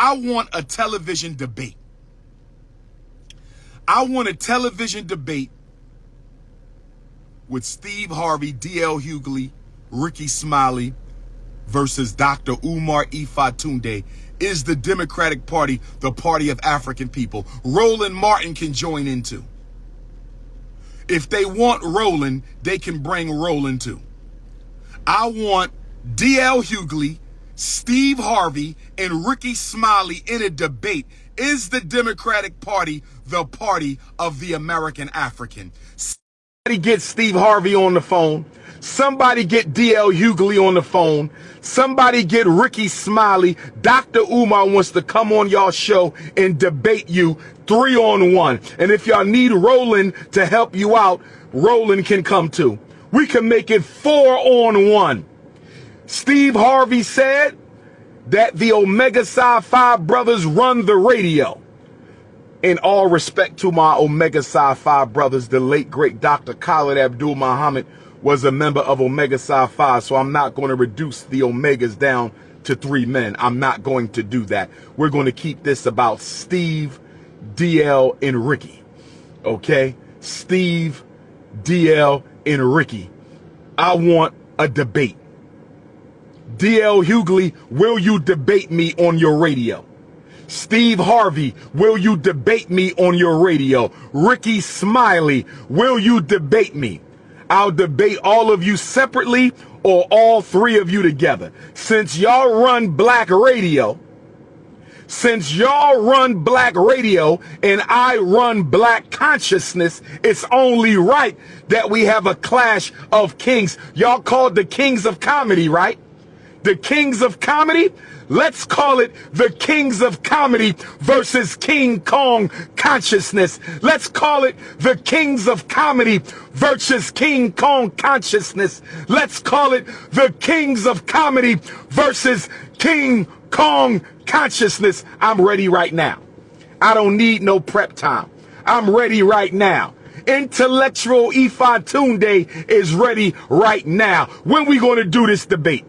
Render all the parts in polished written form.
I want a television debate. I want a television debate with Steve Harvey, DL Hughley, Rickey Smiley versus Dr.Umar Challenges. Is the Democratic Party the party of African people? Roland Martin can join in too. If they want Roland, they can bring Roland too. I want DL Hughley, Steve Harvey, and Rickey Smiley in a debate. Is the Democratic Party the party of the American African? Somebody get Steve Harvey on the phone. Somebody get DL Hughley on the phone. Somebody get Rickey Smiley. Dr. Umar wants to come on y'all show and debate you 3-on-1. And if y'all need Roland to help you out, Roland can come too. We can make it 4-on-1. Steve Harvey said that the Omega Psi Phi brothers run the radio. In all respect to my Omega Psi Phi brothers, the late great Dr. Khalid Abdul Muhammad was a member of Omega Psi Phi, so I'm not going to reduce the Omegas down to 3 men. I'm not going to do that. We're going to keep this about Steve, DL, and Rickey. Okay? Steve, DL, and Rickey. I want a debate. DL Hughley, will you debate me on your radio? Steve Harvey, will you debate me on your radio? Rickey Smiley, will you debate me? I'll debate all of you separately or all 3 of you together. Since y'all run black radio, and I run black consciousness, it's only right that we have a clash of kings. Y'all called the kings of comedy, right? The kings of comedy? Let's call it the kings of comedy versus King Kong consciousness. Let's call it the kings of comedy versus King Kong consciousness. Let's call it the kings of comedy versus King Kong consciousness. I'm ready right now. I don't need no prep time. I'm ready right now. Intellectual Ifatunde is ready right now. When we going to do this debate?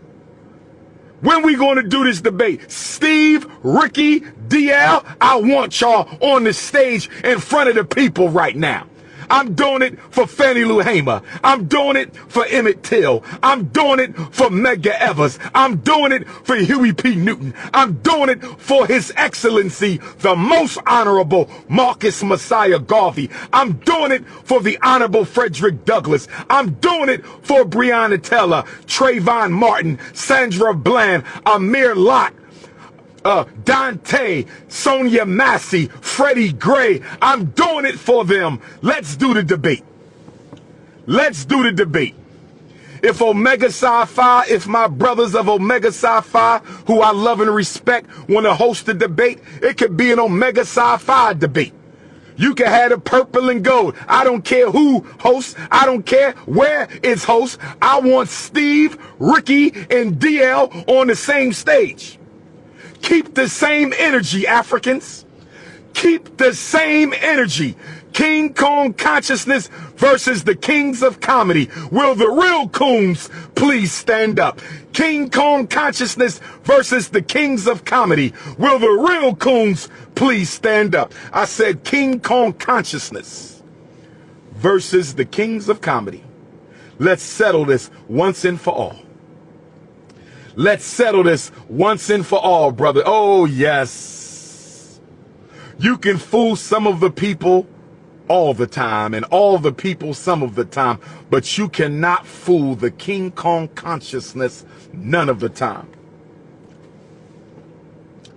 When we going to do this debate? Steve, Rickey, DL, I want y'all on the stage in front of the people right now. I'm doing it for Fannie Lou Hamer. I'm doing it for Emmett Till. I'm doing it for Medgar Evers. I'm doing it for Huey P. Newton. I'm doing it for His Excellency, the Most Honorable Marcus Messiah Garvey. I'm doing it for the Honorable Frederick Douglass. I'm doing it for Breonna Taylor, Trayvon Martin, Sandra Bland, Amir Locke, Dante, Sonia Massey, Freddie Gray. I'm doing it for them. Let's do the debate. Let's do the debate. If Omega Psi Phi, if my brothers of Omega Psi Phi, who I love and respect, want to host a debate, it could be an Omega Psi Phi debate. You can have the purple and gold. I don't care who hosts. I don't care where it's host. I want Steve, Rickey, and DL on the same stage. Keep the same energy, Africans. Keep the same energy. King Kong consciousness versus the kings of comedy. Will the real coons please stand up? King Kong consciousness versus the kings of comedy. Will the real coons please stand up? I said King Kong consciousness versus the kings of comedy. Let's settle this once and for all. Let's settle this once and for all, brother. Oh, yes. You can fool some of the people all the time and all the people some of the time, but you cannot fool the King Kong consciousness none of the time.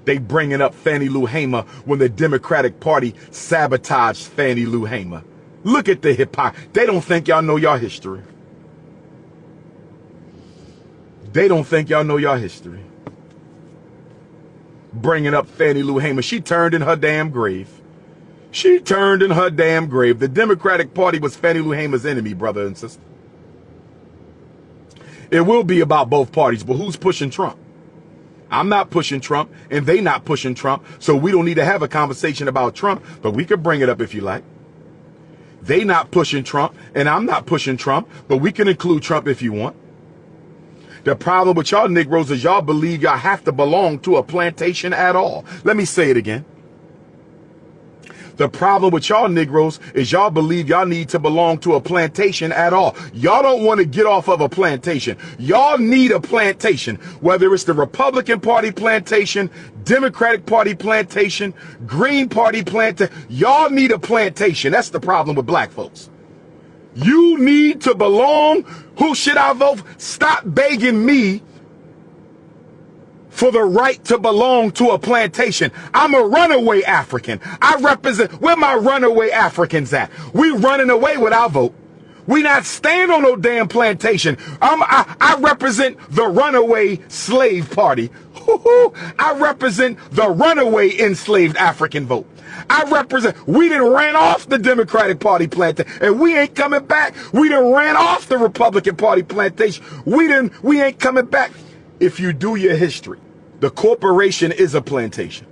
They bringing up Fannie Lou Hamer when the Democratic Party sabotaged Fannie Lou Hamer. Look at the hypocrisy. They don't think y'all know y'all history. They don't think y'all know y'all history. Bringing up Fannie Lou Hamer. She turned in her damn grave. She turned in her damn grave. The Democratic Party was Fannie Lou Hamer's enemy, brother and sister. It will be about both parties, but who's pushing Trump? I'm not pushing Trump, and they not pushing Trump, so we don't need to have a conversation about Trump, but we could bring it up if you like. They not pushing Trump, and I'm not pushing Trump, but we can include Trump if you want. The problem with y'all Negroes is y'all believe y'all have to belong to a plantation at all. Let me say it again. The problem with y'all Negroes is y'all believe y'all need to belong to a plantation at all. Y'all don't want to get off of a plantation. Y'all need a plantation, whether it's the Republican Party plantation, Democratic Party plantation, Green Party plantation. Y'all need a plantation. That's the problem with black folks. You need to belong. Who should I vote for? Stop begging me for the right to belong to a plantation. I'm a runaway African. I represent, where my runaway Africans at? We running away with our vote. We not staying on no damn plantation. I represent the runaway slave party. I represent the runaway enslaved African vote. We done ran off the Democratic Party plantation, and we ain't coming back. We done ran off the Republican Party plantation. We ain't coming back. If you do your history, the corporation is a plantation.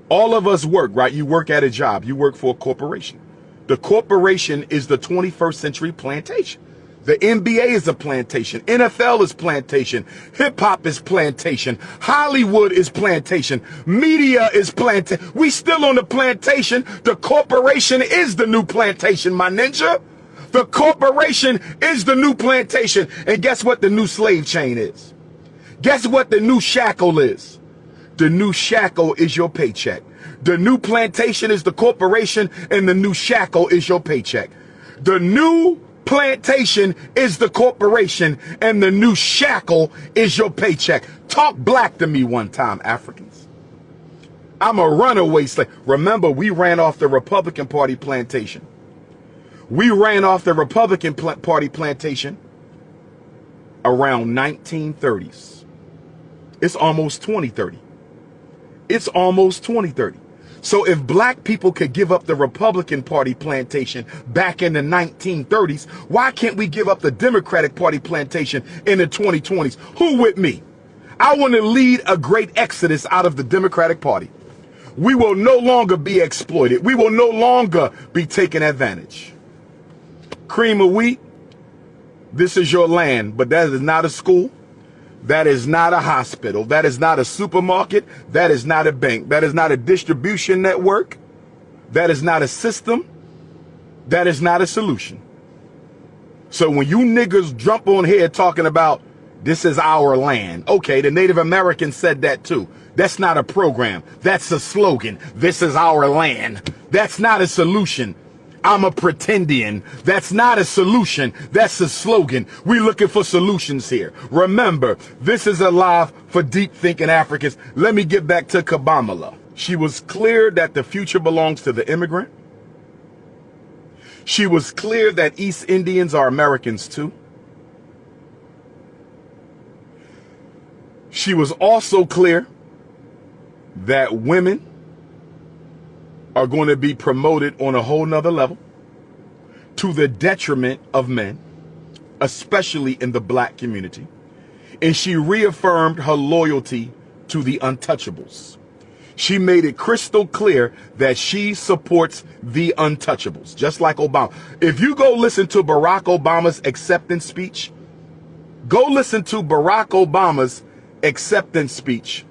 All of us work, right? You work at a job. You work for a corporation. The corporation is the 21st century plantation. The NBA is a plantation. NFL is plantation. Hip hop is plantation. Hollywood is plantation. Media is plantation. We still on the plantation. The corporation is the new plantation, my ninja. The corporation is the new plantation. And guess what the new slave chain is? Guess what the new shackle is? The new shackle is your paycheck. The new plantation is the corporation, and the new shackle is your paycheck. The new plantation is the corporation, and the new shackle is your paycheck. Talk black to me one time, Africans. I'm a runaway slave. Remember, we ran off the Republican Party plantation. We ran off the Republican Party plantation around 1930s. It's almost 2030. It's almost 2030. So if black people could give up the Republican Party plantation back in the 1930s, why can't we give up the Democratic Party plantation in the 2020s? Who with me? I want to lead a great exodus out of the Democratic Party. We will no longer be exploited. We will no longer be taken advantage. Cream of wheat, this is your land, but that is not a school. That is not a hospital. That is not a supermarket. That is not a bank. That is not a distribution network. That is not a system. That is not a solution. So when you niggas jump on here talking about this is our land. Okay, the Native Americans said that too. That's not a program. That's a slogan. This is our land. That's not a solution. I'm a pretendian. That's not a solution. That's a slogan. We're looking for solutions here. Remember, this is a live for deep thinking Africans. Let me get back to Kabamala. She was clear that the future belongs to the immigrant. She was clear that East Indians are Americans too. She was also clear that women are going to be promoted on a whole nother level to the detriment of men, especially in the black community. And she reaffirmed her loyalty to the untouchables. She made it crystal clear that she supports the untouchables, just like Obama. If you go listen to Barack Obama's acceptance speech, go listen to Barack Obama's acceptance speech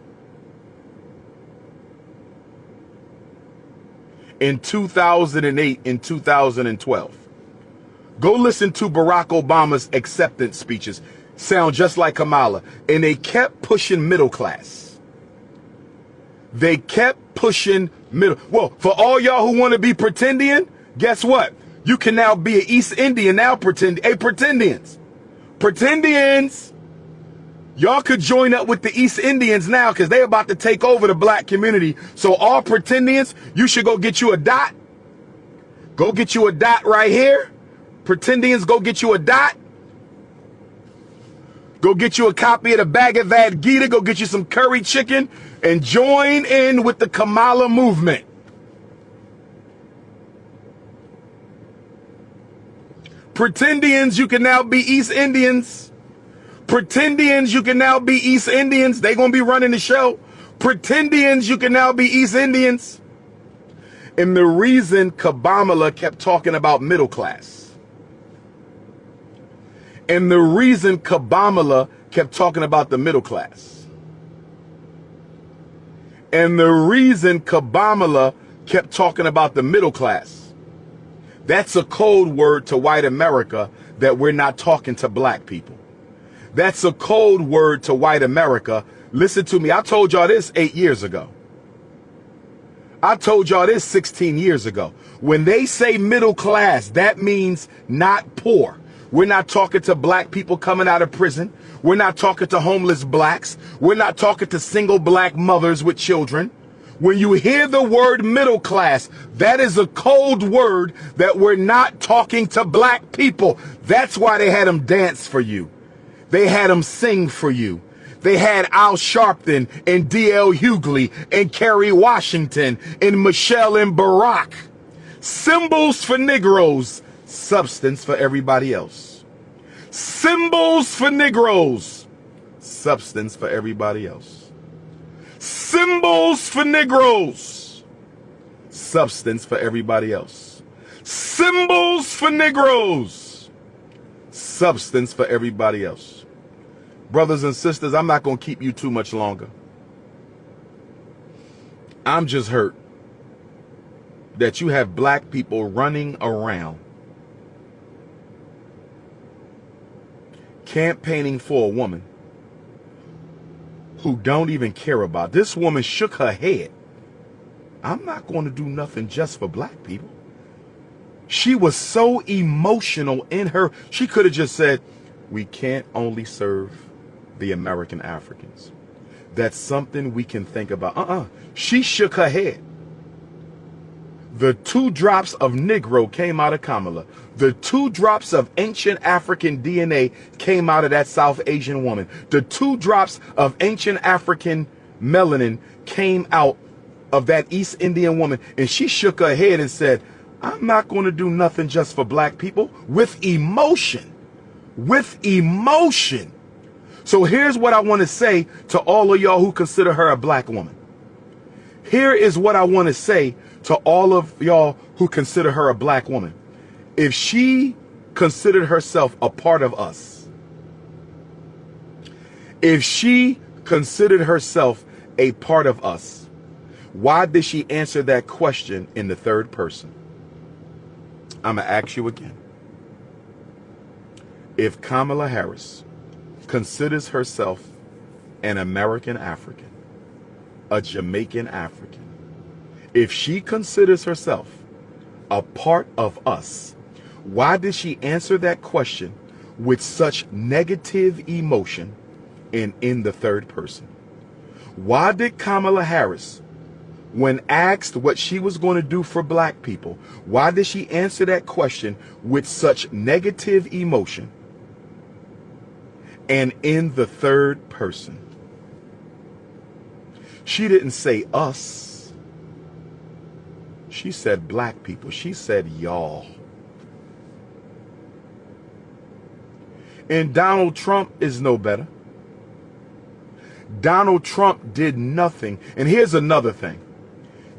in 2008 and 2012. Go listen to Barack Obama's acceptance speeches. Sound just like Kamala. And they kept pushing middle class. They kept pushing middle. Well, for all y'all who want to be pretendian, guess what? You can now be an East Indian now pretendians. Pretendians. Y'all could join up with the East Indians now because they're about to take over the black community. So all pretendians, you should go get you a dot. Go get you a dot right here. Pretendians, go get you a dot. Go get you a copy of the Bhagavad Gita. Go get you some curry chicken and join in with the Kamala movement. Pretendians, you can now be East Indians. Pretendians, you can now be East Indians. They gonna be running the show. Pretendians, you can now be East Indians. And the reason Kabamala kept talking about middle class And the reason Kamala kept talking about the middle class. And the reason Kamala kept talking about the middle class. That's a code word to white America that we're not talking to black people. That's a code word to white America. Listen to me. I told y'all this 8 years ago. I told y'all this 16 years ago. When they say middle class, that means not poor. We're not talking to black people coming out of prison. We're not talking to homeless blacks. We're not talking to single black mothers with children. When you hear the word middle class, that is a code word that we're not talking to black people. That's why they had them dance for you. They had them sing for you. They had Al Sharpton and DL Hughley and Kerry Washington and Michelle and Barack. Symbols for Negroes, substance for everybody else. Symbols for Negroes, substance for everybody else. Symbols for Negroes, substance for everybody else. Symbols for Negroes, substance for everybody else. Brothers and sisters, I'm not going to keep you too much longer. I'm just hurt that you have black people running around campaigning for a woman who don't even care about. This woman shook her head. I'm not going to do nothing just for black people. She was so emotional in her. She could have just said, we can't only serve the American Africans. That's something we can think about. She shook her head. The 2 drops of Negro came out of Kamala. The 2 drops of ancient African DNA came out of that South Asian woman. The 2 drops of ancient African melanin came out of that East Indian woman. And she shook her head and said, I'm not going to do nothing just for black people. With emotion. With emotion. So here's what I want to say to all of y'all who consider her a black woman. Here is what I want to say to all of y'all who consider her a black woman. If she considered herself a part of us, if she considered herself a part of us, why did she answer that question in the third person? I'm going to ask you again. If Kamala Harris considers herself an American African, a Jamaican African, if she considers herself a part of us, why did she answer that question with such negative emotion and in the third person? Why did Kamala Harris, when asked what she was going to do for black people, why did she answer that question with such negative emotion and in the third person? She didn't say us. She said black people. She said y'all. And Donald Trump is no better. Donald Trump did nothing. And here's another thing.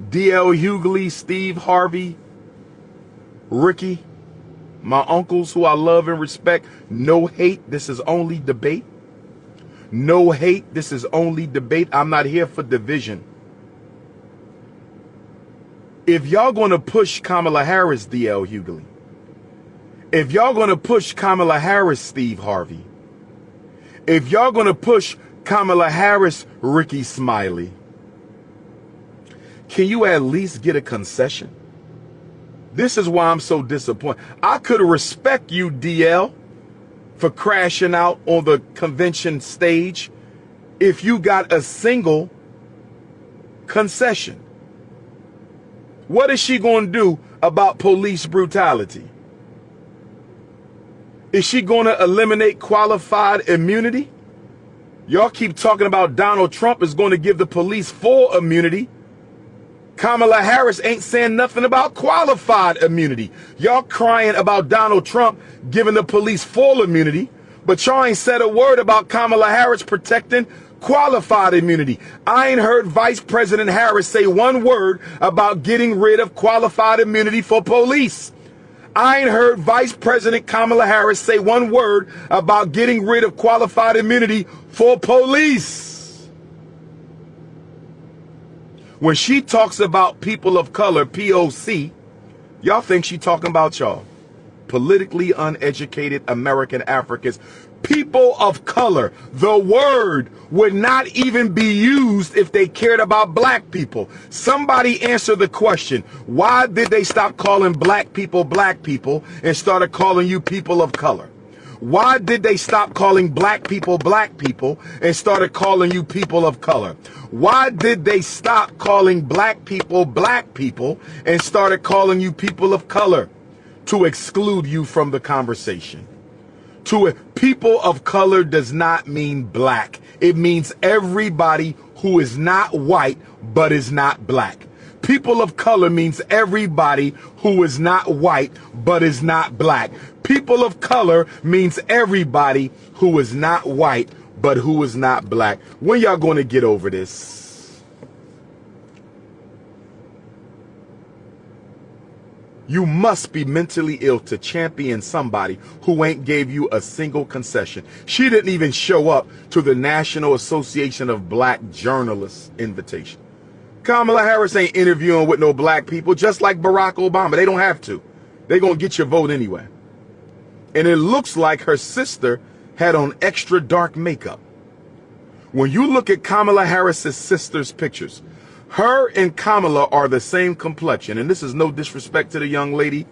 DL Hughley, Steve Harvey, Rickey, my uncles who I love and respect, no hate. This is only debate. No hate. This is only debate. I'm not here for division. If y'all going to push Kamala Harris, DL Hughley, if y'all going to push Kamala Harris, Steve Harvey, if y'all going to push Kamala Harris, Rickey Smiley, can you at least get a concession? This is why I'm so disappointed. I could respect you, DL, for crashing out on the convention stage if you got a single concession. What is she going to do about police brutality? Is she going to eliminate qualified immunity? Y'all keep talking about Donald Trump is going to give the police full immunity. Kamala Harris ain't saying nothing about qualified immunity. Y'all crying about Donald Trump giving the police full immunity, but y'all ain't said a word about Kamala Harris protecting qualified immunity. I ain't heard Vice President Harris say one word about getting rid of qualified immunity for police. I ain't heard Vice President Kamala Harris say one word about getting rid of qualified immunity for police. When she talks about people of color, POC, y'all think she talking about y'all. Politically uneducated American Africans. People of color. The word would not even be used if they cared about black people. Somebody answer the question. Why did they stop calling black people and started calling you people of color? Why did they stop calling black people and started calling you people of color? Why did they stop calling black people and started calling you people of color? To exclude you from the conversation. People of color does not mean black. It means everybody who is not white but is not black. People of color means everybody who is not white but is not black. People of color means everybody who is not white but who is not black. When y'all going to get over this? You must be mentally ill to champion somebody who ain't gave you a single concession. She didn't even show up to the National Association of Black Journalists invitation. Kamala Harris ain't interviewing with no black people, just like Barack Obama. They don't have to. They're going to get your vote anyway. And it looks like her sister had on extra dark makeup. When you look at Kamala Harris's sister's pictures, her and Kamala are the same complexion. And this is no disrespect to the young lady.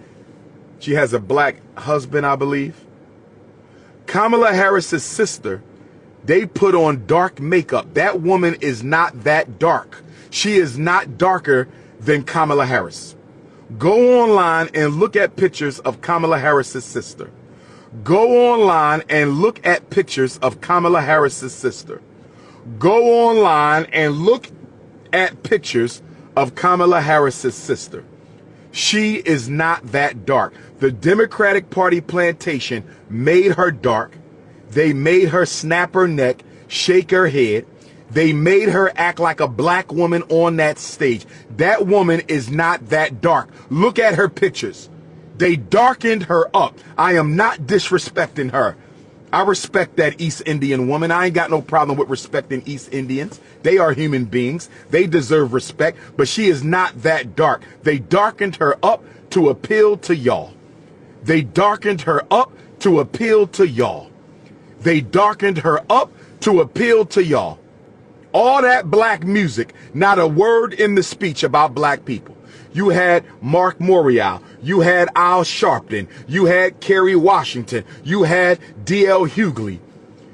She has a black husband, I believe. Kamala Harris's sister, they put on dark makeup. That woman is not that dark. She is not darker than Kamala Harris. Go online and look at pictures of Kamala Harris's sister. Go online and look at pictures of Kamala Harris's sister. Go online and look at pictures of Kamala Harris's sister. She is not that dark. The Democratic Party plantation made her dark. They made her snap her neck, shake her head. They made her act like a black woman on that stage. That woman is not that dark. Look at her pictures. They darkened her up. I am not disrespecting her. I respect that East Indian woman. I ain't got no problem with respecting East Indians. They are human beings. They deserve respect, but she is not that dark. They darkened her up to appeal to y'all. They darkened her up to appeal to y'all. They darkened her up to appeal to y'all. All that black music, not a word in the speech about black people. You had Mark Morial, you had Al Sharpton, you had Kerry Washington, you had DL Hughley,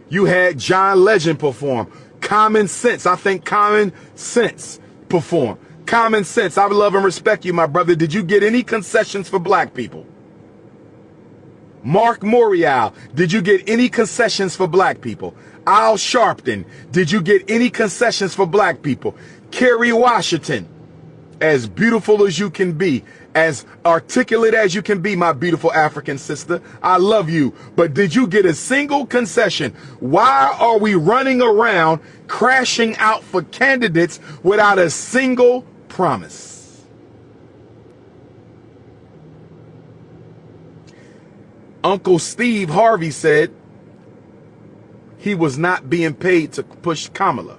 you had John Legend perform. Common Sense, I think Common Sense perform. Common Sense, I love and respect you, my brother. Did you get any concessions for black people? Mark Morial, did you get any concessions for black people? Al Sharpton, did you get any concessions for black people? Kerry Washington, as beautiful as you can be, as articulate as you can be, my beautiful African sister, I love you. But did you get a single concession? Why are we running around crashing out for candidates without a single promise? Uncle Steve Harvey said he was not being paid to push Kamala.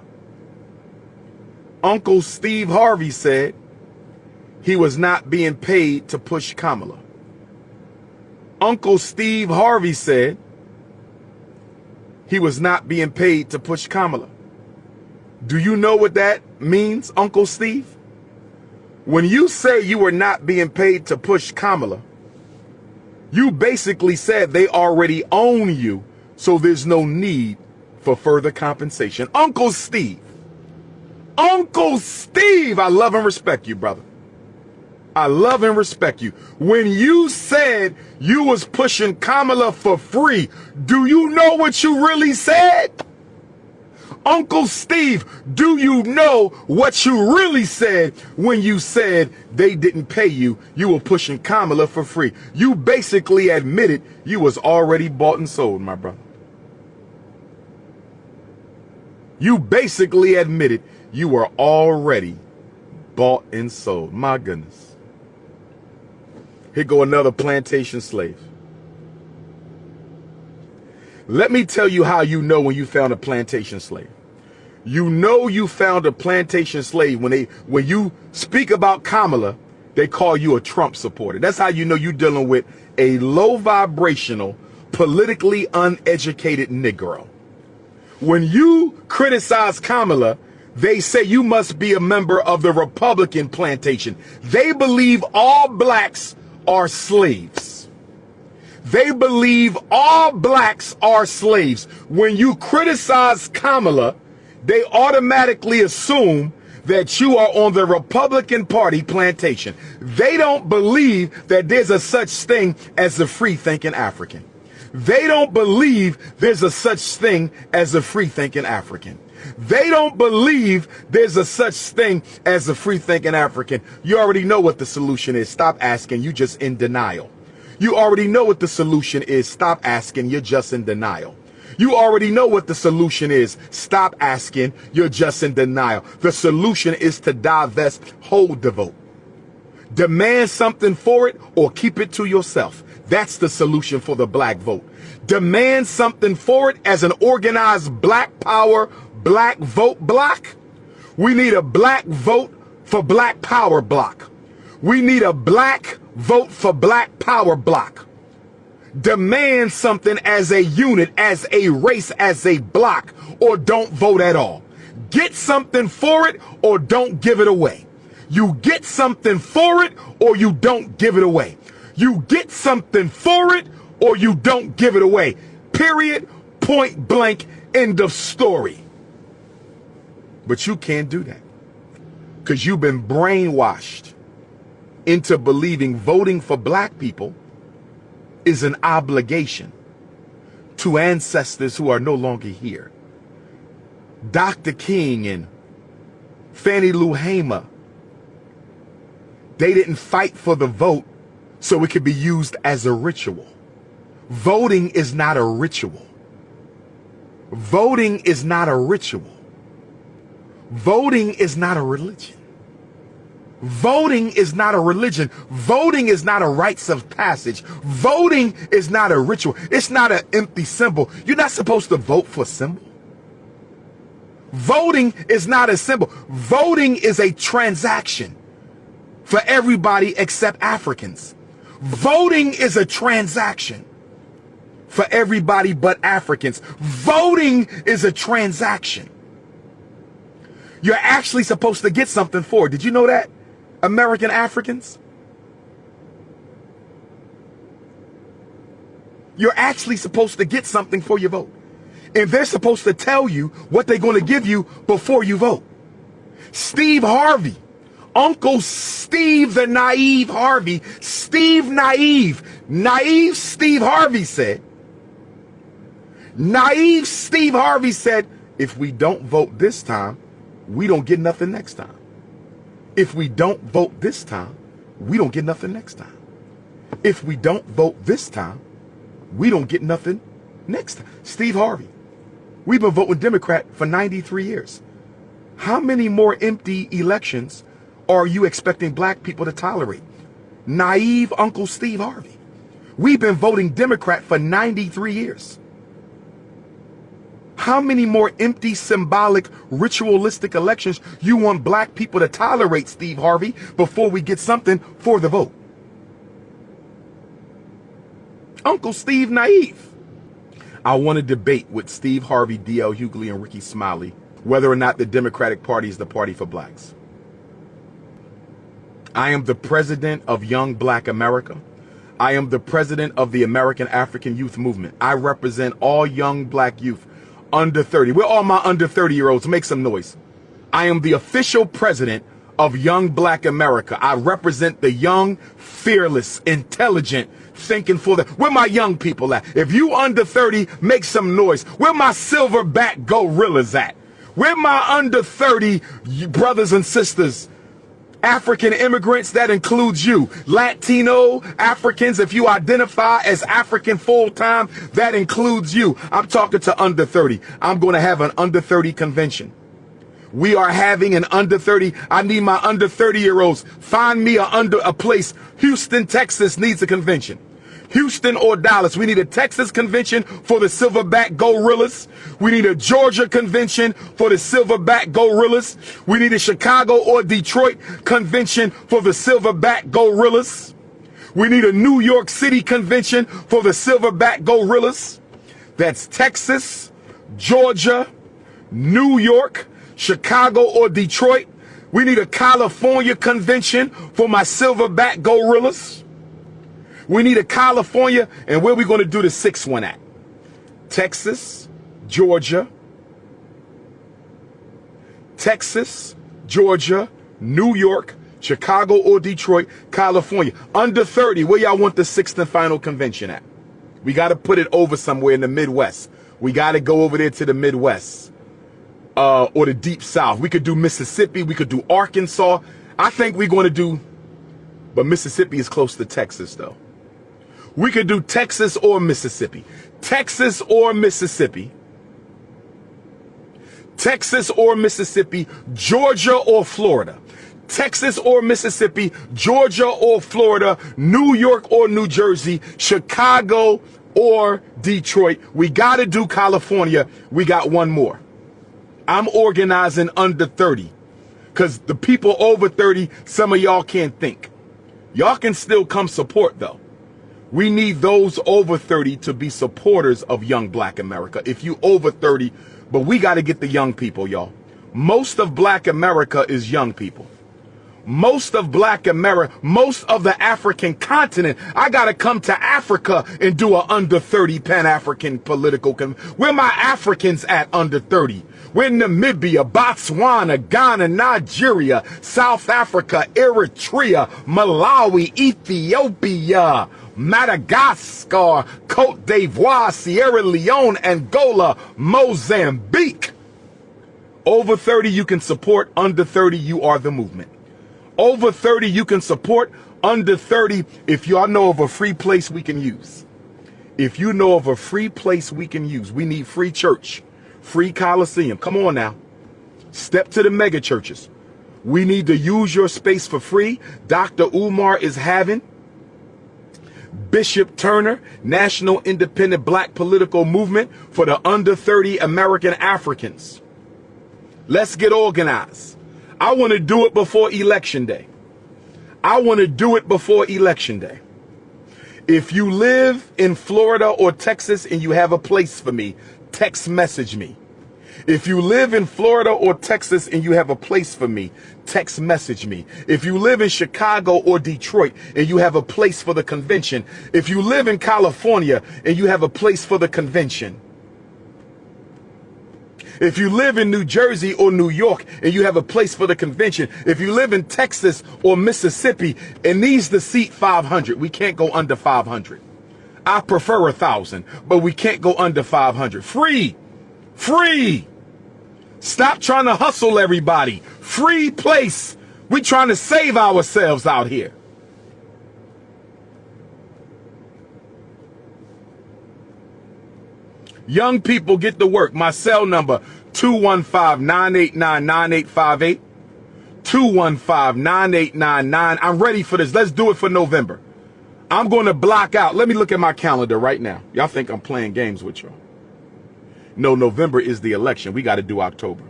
Uncle Steve Harvey said he was not being paid to push Kamala. Uncle Steve Harvey said he was not being paid to push Kamala. Do you know what that means, Uncle Steve? When you say you were not being paid to push Kamala, you basically said they already own you, so there's no need for further compensation. Uncle Steve, I love and respect you, brother. I love and respect you. When you said you was pushing Kamala for free, do you know what you really said? Uncle Steve, do you know what you really said when you said they didn't pay you, you were pushing Kamala for free? You basically admitted you was already bought and sold, my brother. You basically admitted you were already bought and sold. My goodness. Here go another plantation slave. Let me tell you how you know when you found a plantation slave. You know you found a plantation slave when you speak about Kamala, they call you a Trump supporter. That's how you know you're dealing with a low vibrational, politically uneducated Negro. When you criticize Kamala, they say you must be a member of the Republican plantation. They believe all blacks are slaves. They believe all blacks are slaves. When you criticize Kamala, they automatically assume that you are on the Republican Party plantation. They don't believe that there's a such thing as a free-thinking African. They don't believe there's a such thing as a free-thinking African. They don't believe there's a such thing as a free-thinking African. You already know what the solution is. Stop asking. You just in denial. You already know what the solution is. Stop asking. You're just in denial. You already know what the solution is. Stop asking. You're just in denial. The solution is to divest, hold the vote. Demand something for it or keep it to yourself. That's the solution for the black vote. Demand something for it as an organized black power, black vote block. We need a black vote for black power block. We need a black vote for black power block. Demand something as a unit, as a race, as a block, or don't vote at all. Get something for it or don't give it away. You get something for it or you don't give it away. You get something for it or you don't give it away. Period. Point blank. End of story. But you can't do that because you've been brainwashed into believing voting for black people is an obligation to ancestors who are no longer here. Dr. King and Fannie Lou Hamer, they didn't fight for the vote so it could be used as a ritual. Voting is not a ritual. Voting is not a ritual. Voting is not a religion. Voting is not a religion. Voting is not a rites of passage. Voting is not a ritual. It's not an empty symbol. You're not supposed to vote for a symbol. Voting is not a symbol. Voting is a transaction for everybody except Africans. Voting is a transaction for everybody but Africans. Voting is a transaction. You're actually supposed to get something for it. Did you know that? American Africans? You're actually supposed to get something for your vote. And they're supposed to tell you what they're going to give you before you vote. Steve Harvey, Uncle Steve the naive Harvey, Steve naive Steve Harvey said, if we don't vote this time, we don't get nothing next time. If we don't vote this time, we don't get nothing next time. If we don't vote this time, we don't get nothing next time. Steve Harvey, we've been voting Democrat for 93 years. How many more empty elections are you expecting black people to tolerate? Naive Uncle Steve Harvey. We've been voting Democrat for 93 years. How many more empty, symbolic, ritualistic elections you want black people to tolerate, Steve Harvey, before we get something for the vote? Uncle Steve naive. I want to debate with Steve Harvey, DL Hughley, and Rickey Smiley whether or not the Democratic Party is the party for blacks. I am the president of Young Black America. I am the president of the American African Youth Movement. I represent all young black youth under 30. We're all my under 30-year-olds. Make some noise. I am the official president of Young Black America. I represent the young, fearless, intelligent, thinking for the... Where my young people at? If you under 30, make some noise. Where my silverback gorillas at? Where my under 30 brothers and sisters? African immigrants, that includes you. Latino Africans, if you identify as African full-time, that includes you. I'm talking to under 30. I'm going to have an under 30 convention We are having an under 30. I need my under 30-year-olds. Find me a place. Houston, Texas needs a convention. Houston or Dallas. We need a Texas convention for the silverback gorillas. We need a Georgia convention for the silverback gorillas. We need a Chicago or Detroit convention for the silverback gorillas. We need a New York City convention for the silverback gorillas. That's Texas, Georgia, New York, Chicago or Detroit. We need a California convention for my silverback gorillas. We need a California, and where are we going to do the sixth one at? Texas, Georgia, New York, Chicago or Detroit, California. Under 30, where y'all want the sixth and final convention at? We got to put it over somewhere in the Midwest. We got to go over there to the Midwest or the Deep South. We could do Mississippi. We could do Arkansas. I think we're going to do, but Mississippi is close to Texas, though. We could do Texas or Mississippi. Texas or Mississippi. Texas or Mississippi. Georgia or Florida. Texas or Mississippi. Georgia or Florida. New York or New Jersey. Chicago or Detroit. We got to do California. We got one more. I'm organizing under 30. Because the people over 30, some of y'all can't think. Y'all can still come support, though. We need those over 30 to be supporters of young black America. If you over 30, but we got to get the young people, y'all. Most of black America is young people. Most of black America, most of the African continent. I got to come to Africa and do a under 30 Pan-African political. Where my Africans at under 30? We're in Namibia, Botswana, Ghana, Nigeria, South Africa, Eritrea, Malawi, Ethiopia, Madagascar, Cote d'Ivoire, Sierra Leone, Angola, Mozambique. Over 30, you can support. Under 30, you are the movement. Over 30, you can support. Under 30, if y'all know of a free place we can use. If you know of a free place we can use, we need free church, free Coliseum. Come on now. Step to the mega churches. We need to use your space for free. Dr. Umar is having Bishop Turner, National Independent Black Political Movement for the under 30 American Africans. Let's get organized. I want to do it before Election Day. I want to do it before Election Day. If you live in Florida or Texas and you have a place for me, text message me. If you live in Florida or Texas and you have a place for me, text message me. If you live in Chicago or Detroit and you have a place for the convention, if you live in California and you have a place for the convention, if you live in New Jersey or New York and you have a place for the convention, if you live in Texas or Mississippi and needs to seat 500, we can't go under 500. I prefer 1,000, but we can't go under 500. Free. Free. Stop trying to hustle everybody. Free place. We're trying to save ourselves out here. Young people, get to work. My cell number, 215-989-9858. 215-9899. I'm ready for this. Let's do it for November. I'm going to block out. Let me look at my calendar right now. Y'all think I'm playing games with y'all. No, November is the election. We got to do October.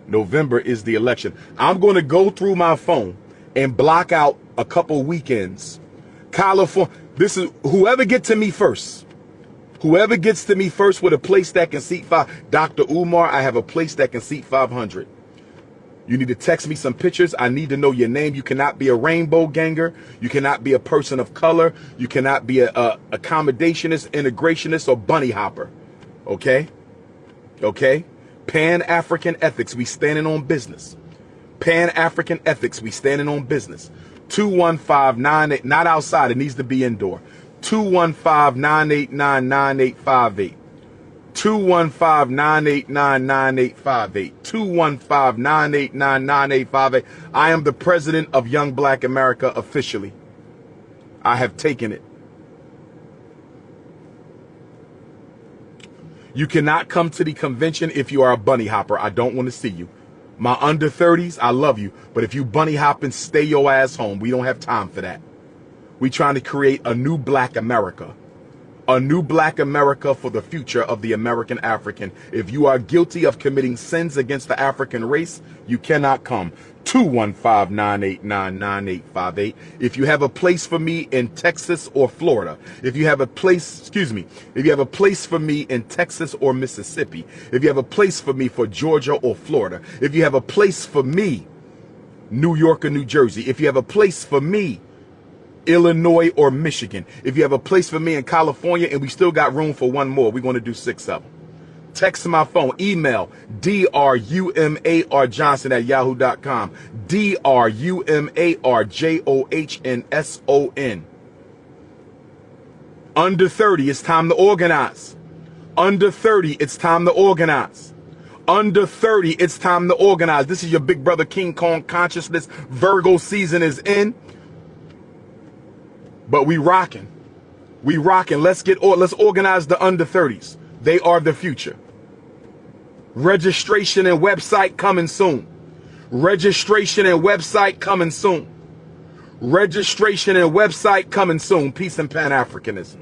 November is the election. I'm going to go through my phone and block out a couple weekends. California. This is whoever gets to me first. Whoever gets to me first with a place that can seat 5. Dr. Umar, I have a place that can seat 500. You need to text me some pictures. I need to know your name. You cannot be a rainbow ganger. You cannot be a person of color. You cannot be a accommodationist, integrationist, or bunny hopper. Okay? Okay? Pan-African ethics, we standing on business. Pan-African ethics, we standing on business. 215-98, not outside, it needs to be indoor. 215-989-9858. 215-989-9858. 215-989-9858. I am the president of Young Black America officially. I have taken it. You cannot come to the convention if you are a bunny hopper. I don't want to see you. My under 30s, I love you. But if you bunny hopping, stay your ass home. We don't have time for that. We trying to create a new black America. A new black America for the future of the American African. If you are guilty of committing sins against the African race, you cannot come. 215-989-9858. If you have a place for me in Texas or Florida, if you have a place, if you have a place for me in Texas or Mississippi, if you have a place for me for Georgia or Florida, if you have a place for me, New York or New Jersey, if you have a place for me, Illinois or Michigan, if you have a place for me in California, and we still got room for one more, we're going to do 6 of them. Text my phone, email DrUmarJohnson@yahoo.com. DrUmarJohnson. Under 30, it's time to organize. Under 30, it's time to organize. Under 30, it's time to organize. This is your big brother King Kong consciousness. Virgo season is in. But we rocking. We rocking. Let's organize the under 30s. They are the future. Registration and website coming soon. Registration and website coming soon. Registration and website coming soon. Peace and Pan-Africanism.